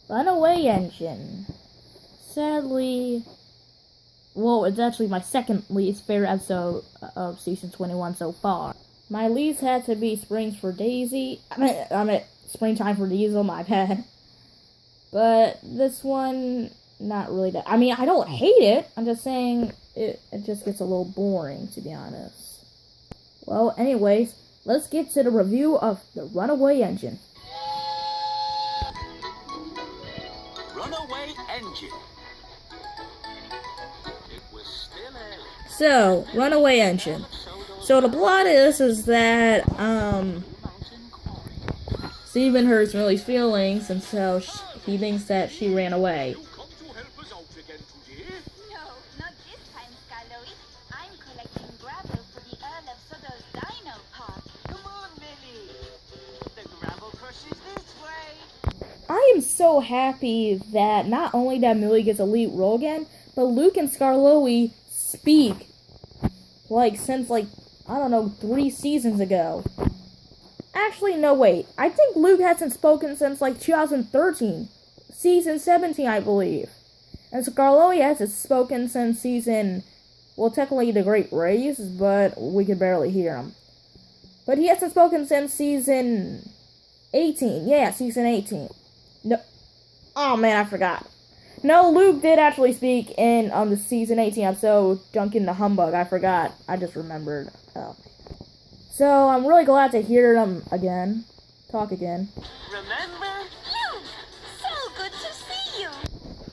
Runaway engine. Sadly, well, it's actually my second least favorite episode of season 21 so far. My least had to be Springs for Daisy. I mean, Springtime for Diesel, my bad. But this one, not really that. I mean, I don't hate it. I'm just saying it just gets a little boring, to be honest. Well, anyways, let's get to the review of the Runaway engine. Runaway engine. It was still early. So, Runaway engine. So the plot is that Steven hurts Millie's feelings, and so he thinks that she ran away. No, not this time, Scarlowy. I'm collecting gravel for the Earl of Sodor's Dino Park. Come on, Millie. The gravel crush is this way. I am so happy that not only that Millie gets a lead role again, but Luke and Scarlowy speak. Since I don't know, 3 seasons ago. Actually, no, wait. I think Luke hasn't spoken since 2013. Season 17, I believe. And Scarlowy hasn't spoken since season, well, technically The Great Race, but we could barely hear him. But he hasn't spoken since season 18. Yeah, season 18. No. Oh, man, I forgot. No, Luke did actually speak in the season 18 episode, Duncan the Humbug. I forgot. I just remembered. Oh. So, I'm really glad to hear them again. Talk again. Remember? Luke, so good to see you.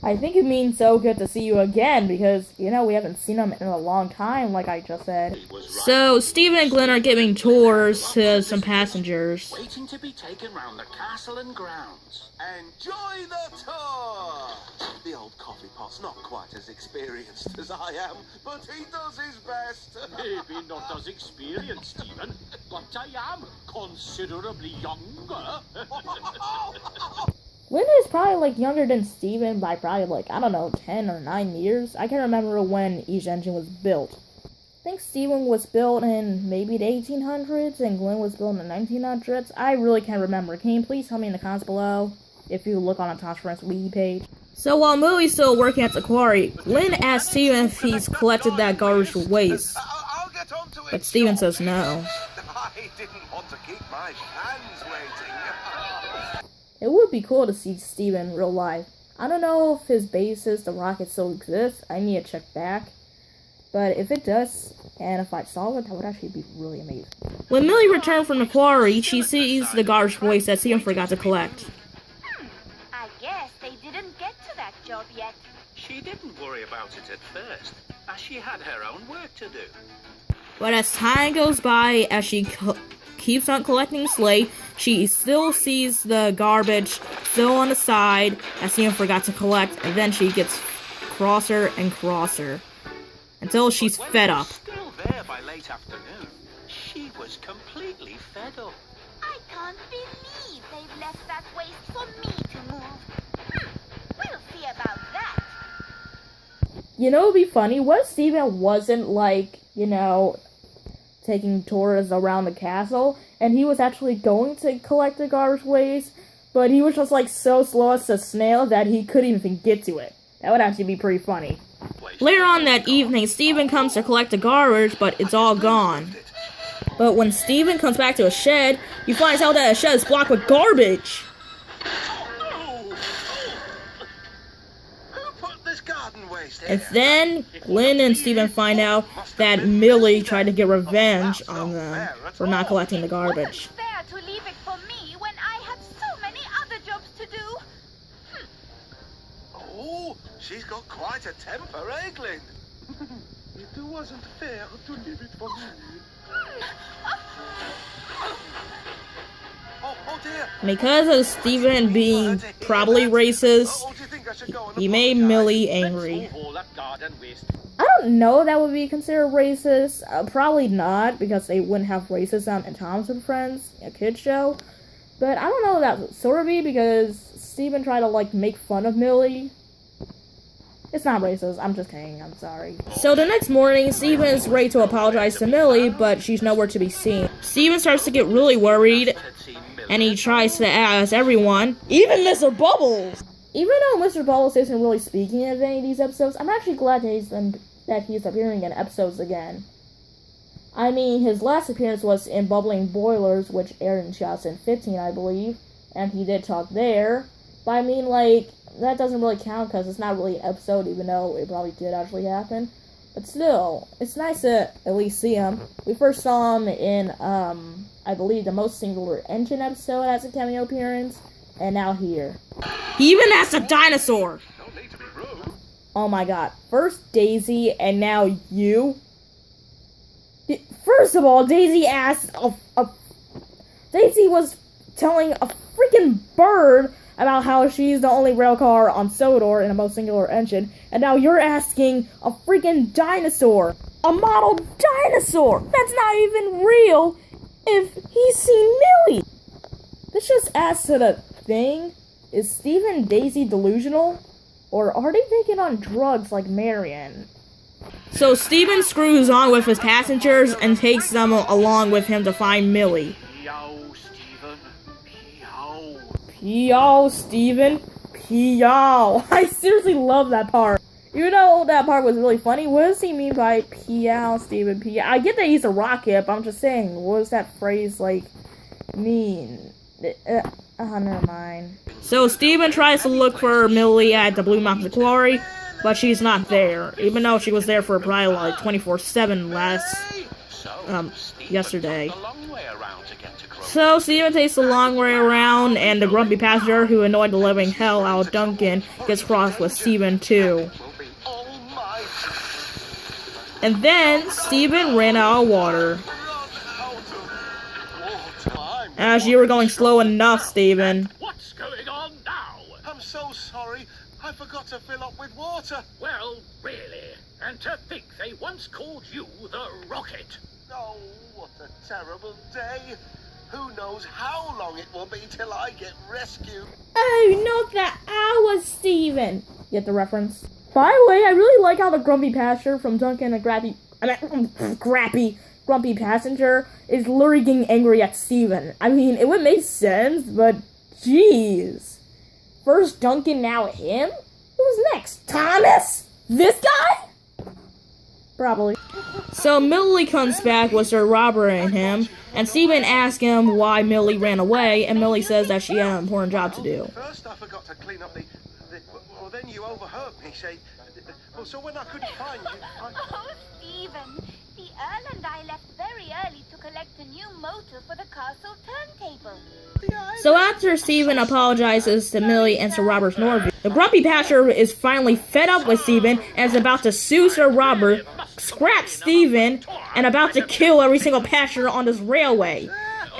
I think it means so good to see you again, because, we haven't seen them in a long time, like I just said. So, Steven and Glenn are giving tours to some passengers. Waiting to be taken round the castle and grounds. Enjoy the tour! The old coffee pot's not quite as experienced as I am, but he does his best. Maybe not as experienced, Stephen, but I am considerably younger. Glenn is probably, younger than Steven by probably, I don't know, 10 or 9 years. I can't remember when each engine was built. I think Steven was built in maybe the 1800s, and Glenn was built in the 1900s. I really can't remember. Can you please tell me in the comments below, if you look on a Tosh Friends Wiki page? So while Millie's still working at the quarry, Glenn asks Steven if he's collected that garbage waste. I'll get on to it. But Steven says no. I didn't want to keep my fans waiting. It would be cool to see Steven in real life. I don't know if his basis, the rocket, still exists. I need to check back. But if it does, and if I saw it, that would actually be really amazing. When Millie returned from the quarry, she sees the garbage waste that Steven forgot to collect. I guess they didn't get to that job yet. She didn't worry about it at first, as she had her own work to do. But as time goes by, as she keeps on collecting slate, she still sees the garbage still on the side that Steven forgot to collect, and then she gets crosser and crosser. Until she's fed up. Still there by late afternoon. She was completely fed up. I can't believe they've left that waste for me to move. We'll see about that. It would be funny. What if Steven wasn't, taking tours around the castle, and he was actually going to collect the garbage waste, but he was just, so slow as a snail that he couldn't even get to it. That would actually be pretty funny. Later on that evening, Steven comes to collect the garbage, but it's all gone. But when Steven comes back to a shed, he finds out that a shed is blocked with garbage. Who put this garden waste here? And then Glenn and Steven find out that Millie tried to get revenge on them for not collecting the garbage. Wasn't fair to leave it for me when I had so many other jobs to do. Oh, she's got quite a temper, eh, Glenn? It wasn't fair to leave it for me. Oh dear. Because of Steven being probably racist, Oh, do you think I should go and he made apologize? Millie angry. Let's move all that garden waste. I don't know that would be considered racist. Probably not, because they wouldn't have racism in Thomas and Friends, a kid's show. But I don't know that would sort of be, because Steven tried to, make fun of Millie. It's not racist, I'm just kidding, I'm sorry. So the next morning, Steven is ready to apologize to Millie, but she's nowhere to be seen. Steven starts to get really worried, and he tries to ask everyone, even Mr. Bubbles, even though Mr. Ballas isn't really speaking in any of these episodes, I'm actually glad that he's appearing in episodes again. I mean, his last appearance was in Bubbling Boilers, which aired in 2015, I believe, and he did talk there. But I mean, like, that doesn't really count because it's not really an episode, even though it probably did actually happen. But still, it's nice to at least see him. We first saw him in, I believe, the Most Singular Engine episode as a cameo appearance, and now here. He even asked a dinosaur! No need to be rude. Oh my god. First Daisy, and now you? First of all, Daisy asked Daisy was telling a freaking bird about how she's the only rail car on Sodor in a Most Singular Engine, and now you're asking a freaking dinosaur. A model dinosaur! That's not even real if he's seen Millie! This just adds to the thing. Is Steve and Daisy delusional? Or are they taking on drugs like Marion? So Steven screws on with his passengers and takes them along with him to find Millie. P.O. Stephen. P.O. P.O. Steven. P.O. I seriously love that part. Even though that part was really funny, what does he mean by P.O. Steven? P.O. I get that he's a rocket, but I'm just saying, what does that phrase, like, mean? Never mind. So Steven tries to look for Millie at the Blue Mountain Quarry, but she's not there, even though she was there for probably like 24/7 yesterday. So Steven takes the long way around, and the grumpy passenger who annoyed the living hell out of Duncan gets crossed with Steven too. And then Steven ran out of water. As you were going slow enough, Steven. What's going on now? I'm so sorry. I forgot to fill up with water. Well, really. And to think they once called you the Rocket. Oh, what a terrible day. Who knows how long it will be till I get rescued. Oh, not that I was Steven. Get the reference? By the way, I really like how the grumpy passenger from Duncan and grumpy passenger is literally getting angry at Steven. I mean, it would make sense, but jeez. First Duncan, now him? Who's next? Thomas? This guy? Probably. So Millie comes back with Sir Robert and him, and Steven asks him why Millie ran away, and Millie says that she had an important job to do. First, I forgot to clean up the well, then you overheard me say, well, so when I couldn't find you, Oh, Stephen. The Earl and I left very early to collect a new motor for the castle turntable. So after Steven apologizes to Millie and Sir Robert's Norview, the grumpy passenger is finally fed up with Steven and is about to sue Sir Robert, scrap Steven, and about to kill every single passenger on this railway.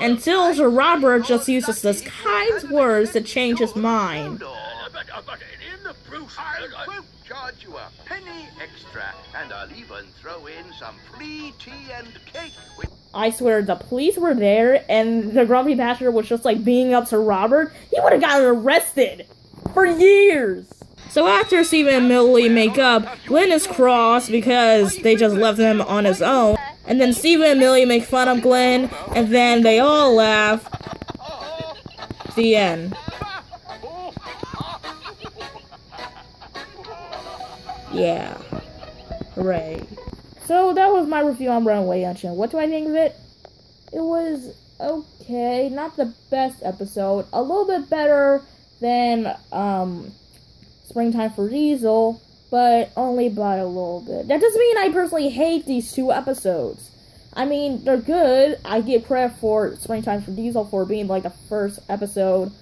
Until Sir Robert just uses his kind words to change his mind. But in the Bruce, I won't charge you a penny extra, and I'll even throw in some free tea and cake with... I swear, the police were there, and the grumpy passenger was just like beating up Sir Robert. He would have gotten arrested for years. So after Steven and Millie make up, Glenn is cross because they just left him on his own. And then Steven and Millie make fun of Glenn, and then they all laugh. The end. Yeah. Hooray. So that was my review on Runaway Engine. What do I think of it? It was okay. Not the best episode. A little bit better than Springtime for Diesel, but only by a little bit. That doesn't mean I personally hate these two episodes. I mean, they're good. I give credit for Springtime for Diesel for being like the first episode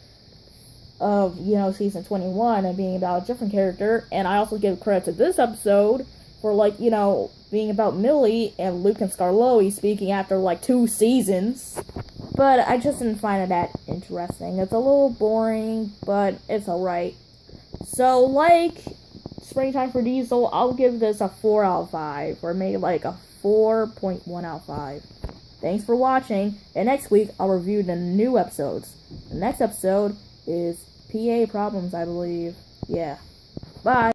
of, season 21 and being about a different character. And I also give credit to this episode for, being about Millie and Luke and Scarlowe speaking after, 2 seasons. But I just didn't find it that interesting. It's a little boring, but it's alright. So, like Springtime for Diesel, I'll give this a 4 out of 5. Or maybe, a 4.1 out of 5. Thanks for watching, and next week, I'll review the new episodes. The next episode is PA problems, I believe. Yeah. Bye.